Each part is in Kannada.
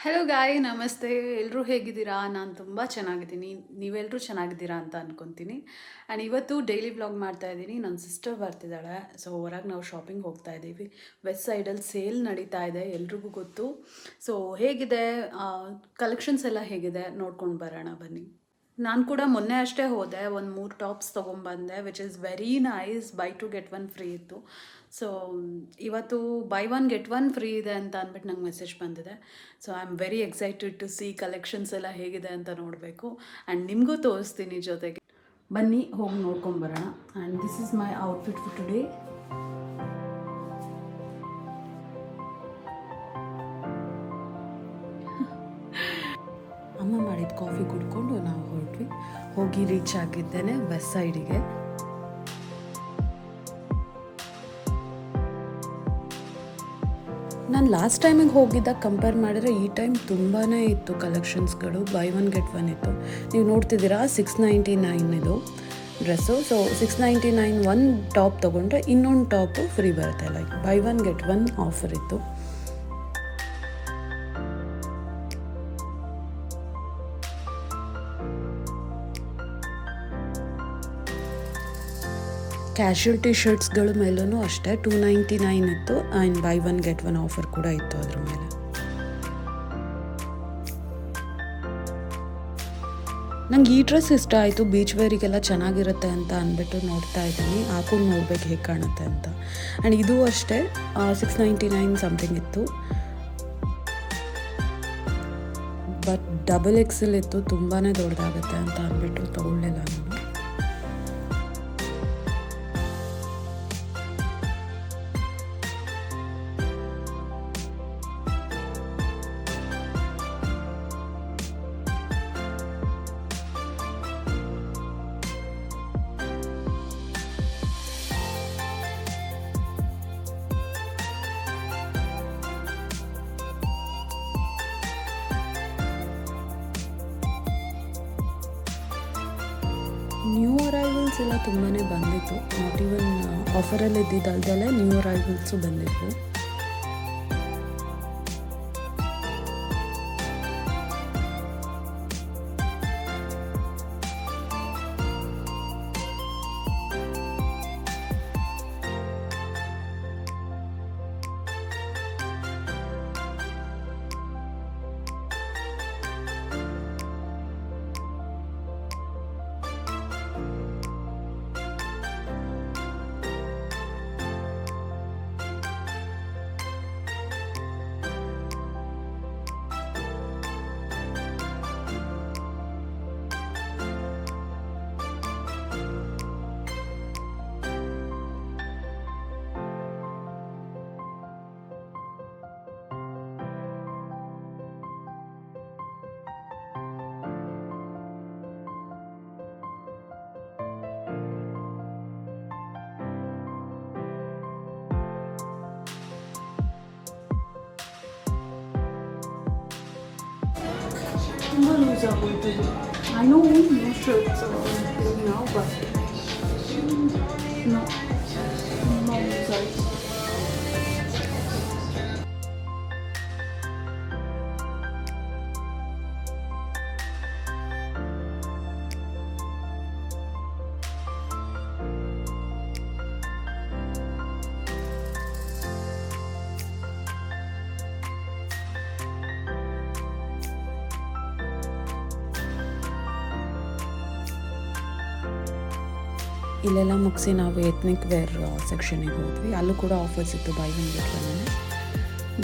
ಹಲೋ ಗಾಯ್ ನಮಸ್ತೆ. ಎಲ್ಲರೂ ಹೇಗಿದ್ದೀರಾ? ನಾನು ತುಂಬ ಚೆನ್ನಾಗಿದ್ದೀನಿ. ನೀವೆಲ್ಲರೂ ಚೆನ್ನಾಗಿದ್ದೀರಾ ಅಂತ ಅಂದ್ಕೊತೀನಿ. ಆ್ಯಂಡ್ ಇವತ್ತು ಡೈಲಿ ವ್ಲಾಗ್ ಮಾಡ್ತಾ ಇದ್ದೀನಿ. ನನ್ನ ಸಿಸ್ಟರ್ ಬರ್ತಿದ್ದಾಳೆ. ಸೊ ಹೊರಗೆ ನಾವು ಶಾಪಿಂಗ್ ಹೋಗ್ತಾ ಇದ್ದೀವಿ. ವೆಸ್ಟ್ ಸೈಡಲ್ಲಿ ಸೇಲ್ ನಡೀತಾ ಇದೆ, ಎಲ್ರಿಗೂ ಗೊತ್ತು. ಸೊ ಹೇಗಿದೆ, ಕಲೆಕ್ಷನ್ಸ್ ಎಲ್ಲ ಹೇಗಿದೆ ನೋಡ್ಕೊಂಡು ಬರೋಣ ಬನ್ನಿ. ನಾನು ಕೂಡ ಮೊನ್ನೆ ಅಷ್ಟೇ ಹೋದೆ, ಒಂದು 3 ಟಾಪ್ಸ್ ತೊಗೊಂಬಂದೆ, which is very nice. Buy two get one free ಇತ್ತು. ಸೊ ಇವತ್ತು buy one get one free ಇದೆ ಅಂತ ಅಂದ್ಬಿಟ್ಟು ನಂಗೆ ಮೆಸೇಜ್ ಬಂದಿದೆ. So I am very excited to see collections ಎಲ್ಲ ಹೇಗಿದೆ ಅಂತ ನೋಡಬೇಕು. ಆ್ಯಂಡ್ ನಿಮಗೂ ತೋರಿಸ್ತೀನಿ ಜೊತೆಗೆ. ಬನ್ನಿ ಹೋಗಿ ನೋಡ್ಕೊಂಬರೋಣ. And this is my outfit for today. ಅಮ್ಮ ಮಾಡಿದ ಕಾಫಿ ಕುಡ್ಕೊಂಡು ನಾವು ಹೊರಟ್ವಿ. ಹೋಗಿ ರೀಚ್ ಆಗಿದ್ದೇನೆ ವೆಸ್ಟ್ ಸೈಡಿಗೆ. ನಾನು ಲಾಸ್ಟ್ ಟೈಮಿಗೆ ಹೋಗಿದ್ದಾಗ ಕಂಪೇರ್ ಮಾಡಿದ್ರೆ ಈ ಟೈಮ್ ತುಂಬಾ ಇತ್ತು ಕಲೆಕ್ಷನ್ಸ್ಗಳು. ಬೈ ಒನ್ ಗೆಟ್ ಒನ್ ಇತ್ತು. ನೀವು ನೋಡ್ತಿದ್ದೀರಾ, 699 ಇದು ಡ್ರೆಸ್ಸು. ಸೊ 699 ಒಂದು ಟಾಪ್ ತೊಗೊಂಡ್ರೆ ಇನ್ನೊಂದು ಟಾಪು ಫ್ರೀ ಬರುತ್ತೆ. Like by one get one offer ಇತ್ತು. ಕ್ಯಾಶುಯಲ್ ಟಿ ಶರ್ಟ್ಸ್ಗಳ ಮೇಲೂ ಅಷ್ಟೇ 299 ಇತ್ತು. And by one get one offer ಕೂಡ ಇತ್ತು ಅದ್ರ ಮೇಲೆ. ನಂಗೆ ಈ ಡ್ರೆಸ್ ಇಷ್ಟ ಆಯಿತು. ಬೀಚ್ ವೇರಿಗೆಲ್ಲ ಚೆನ್ನಾಗಿರುತ್ತೆ ಅಂತ ಅಂದ್ಬಿಟ್ಟು ನೋಡ್ತಾ ಇದ್ದೀನಿ. ಹಾಕೊಂಡು ನೋಡ್ಬೇಕು ಹೇಗೆ ಕಾಣುತ್ತೆ ಅಂತ. ಆ್ಯಂಡ್ ಇದು ಅಷ್ಟೇ 699 ಸಮಥಿಂಗ್ ಇತ್ತು. ಬಟ್ ಡಬಲ್ ಎಕ್ಸೆಲ್ ಇತ್ತು, ತುಂಬಾ ದೊಡ್ಡದಾಗುತ್ತೆ ಅಂತ ಅಂದ್ಬಿಟ್ಟು ತೊಗೊಳ್ಳಿಲ್ಲ ನಾನು. ನ್ಯೂ ಅರೈವಲ್ಸ್ ಎಲ್ಲ ತುಂಬಾ ಬಂದಿತ್ತು. ನಾಟ್ ಈವನ್ ಆಫರಲ್ಲಿ ಇದ್ದಿದ್ದಲ್ದಲ್ಲೇ ನ್ಯೂ ಅರೈವಲ್ಸು ಬಂದಿತ್ತು. ತುಂಬ ಲೂಸ್ ಆಗೋಯ್ತು. ಐ ನೋ ನೋ ಶರ್ಟ್ಸ್ ನಾವು ಬಟ್ ನೋ ತುಂಬ ಲೂಸ್ ಆಯಿತು. ಇಲ್ಲೆಲ್ಲ ಮುಗಿಸಿ ನಾವು ಎತ್ನಿಕ್ ವೇರ್ ಸೆಕ್ಷನಿಗೆ ಹೋದ್ವಿ. ಅಲ್ಲೂ ಕೂಡ ಆಫರ್ಸ್ ಇತ್ತು by one get one.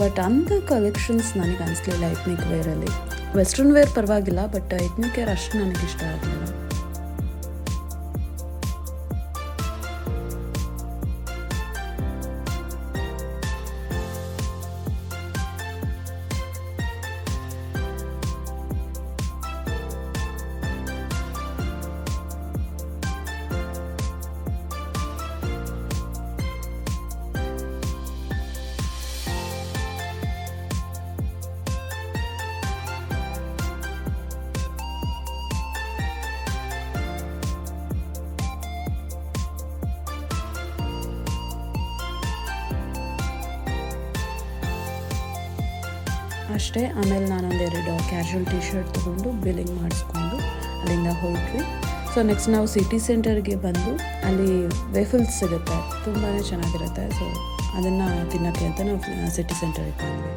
But ಅಂಥ ಕಲೆಕ್ಷನ್ಸ್ ನನಗೆ ಅನಿಸ್ಲಿಲ್ಲ ಎತ್ನಿಕ್ ವೇರಲ್ಲಿ. ವೆಸ್ಟರ್ನ್ ವೇರ್ ಪರವಾಗಿಲ್ಲ, ಬಟ್ ಎತ್ನಿಕ್ ವೇರ್ ಅಷ್ಟು ನನಗಿಷ್ಟ ಆಗಲಿಲ್ಲ. ಅಷ್ಟೇ. ಆಮೇಲೆ ನಾನೊಂದೆರಡು ಕ್ಯಾಶುವಲ್ ಟಿ ಶರ್ಟ್ ತೊಗೊಂಡು ಬಿಲ್ಲಿಂಗ್ ಮಾಡಿಸ್ಕೊಂಡು ಅಲ್ಲಿಂದ ಹೊರಟ್ವಿ. ಸೊ ನೆಕ್ಸ್ಟ್ ನಾವು ಸಿಟಿ ಸೆಂಟರ್ಗೆ ಬಂದು ಅಲ್ಲಿ ವೇಫಲ್ಸ್ ಸಿಗುತ್ತೆ, ತುಂಬಾ ಚೆನ್ನಾಗಿರುತ್ತೆ. ಸೊ ಅದನ್ನು ತಿನ್ನೋಕ್ಕೆ ಅಂತ ನಾವು ಸಿಟಿ ಸೆಂಟರ್ಗೆ ಬಂದ್ವಿ.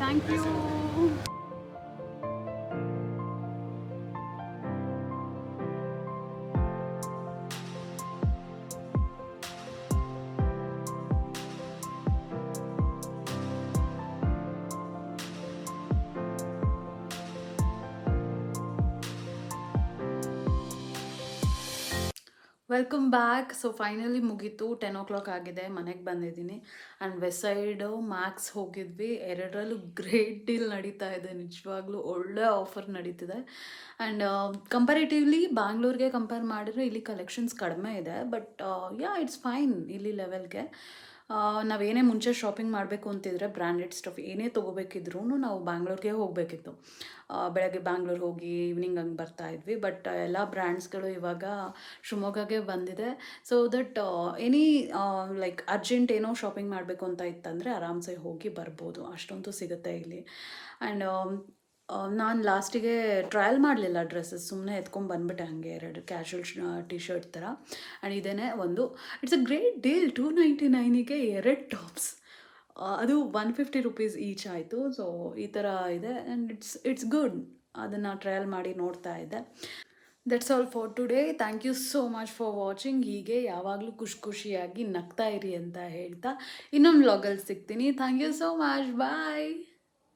Thank you. Welcome back. So finally ಮುಗೀತು, 10 o'clock ಆಗಿದೆ, ಮನೆಗೆ ಬಂದಿದ್ದೀನಿ. ಆ್ಯಂಡ್ ವೆಸ್ಟ್ ಸೈಡು ಮ್ಯಾಕ್ಸ್ ಹೋಗಿದ್ವಿ. ಎರಡರಲ್ಲೂ ಗ್ರೇಟ್ ಡೀಲ್ ನಡೀತಾ ಇದೆ, ನಿಜವಾಗ್ಲೂ ಒಳ್ಳೆ ಆಫರ್ ನಡೀತಿದೆ. ಆ್ಯಂಡ್ ಕಂಪ್ಯಾರಿಟಿವ್ಲಿ ಬ್ಯಾಂಗ್ಳೂರ್ಗೆ ಕಂಪೇರ್ ಮಾಡಿದ್ರೆ ಇಲ್ಲಿ ಕಲೆಕ್ಷನ್ಸ್ ಕಡಿಮೆ ಇದೆ. ಬಟ್ ಯಾ ಇಟ್ಸ್ ಫೈನ್ ಇಲ್ಲಿ ಲೆವೆಲ್ಗೆ. ನಾವೇನೇ ಮುಂಚೆ ಶಾಪಿಂಗ್ ಮಾಡಬೇಕು ಅಂತಿದ್ರೆ ಬ್ರ್ಯಾಂಡೆಡ್ ಸ್ಟಫ್ ಏನೇ ತೊಗೋಬೇಕಿದ್ರೂ ನಾವು ಬ್ಯಾಂಗ್ಳೂರ್ಗೆ ಹೋಗಬೇಕಿತ್ತು. ಬೆಳಗ್ಗೆ ಬ್ಯಾಂಗ್ಳೂರ್ ಹೋಗಿ ಈವ್ನಿಂಗ್ ಹಂಗೆ ಬರ್ತಾಯಿದ್ವಿ. ಬಟ್ ಎಲ್ಲ ಬ್ರ್ಯಾಂಡ್ಸ್ಗಳು ಇವಾಗ ಶಿವಮೊಗ್ಗಗೆ ಬಂದಿದೆ. So that any like urgent ಏನೋ ಶಾಪಿಂಗ್ ಮಾಡಬೇಕು ಅಂತ ಇತ್ತಂದರೆ ಆರಾಮ್ಸೆ ಹೋಗಿ ಬರ್ಬೋದು, ಅಷ್ಟೊಂದು ಸಿಗುತ್ತೆ ಇಲ್ಲಿ. ಆ್ಯಂಡ್ ನಾನು ಲಾಸ್ಟಿಗೆ ಟ್ರಯಲ್ ಮಾಡಲಿಲ್ಲ ಡ್ರೆಸ್ಸಸ್, ಸುಮ್ಮನೆ ಎತ್ಕೊಂಡು ಬಂದುಬಿಟ್ಟೆ ಹಾಗೆ ಎರಡು ಕ್ಯಾಶುವಲ್ ಟಿ ಶರ್ಟ್ ಥರ. ಆ್ಯಂಡ್ ಇದೇ ಒಂದು ಇಟ್ಸ್ ಅ ಗ್ರೇಟ್ ಡೀಲ್, 299ಗೆ ಎರಡು ಟಾಪ್ಸ್, ಅದು 150 ರೂಪೀಸ್ ಈಚ್ ಆಯಿತು. ಸೊ ಈ ಥರ ಇದೆ ಆ್ಯಂಡ್ ಇಟ್ಸ್ ಗುಡ್. ಅದನ್ನು ಟ್ರಯಲ್ ಮಾಡಿ ನೋಡ್ತಾ ಇದ್ದೆ. That's all for today. Thank you so much for watching. ಹೀಗೆ ಯಾವಾಗಲೂ ಖುಷಿಯಾಗಿ ನಗ್ತಾ ಇರಿ ಅಂತ ಹೇಳ್ತಾ ಇನ್ನೊಂದು ವ್ಲಾಗಲ್ಲಿ ಸಿಗ್ತೀನಿ. Thank you so much, bye.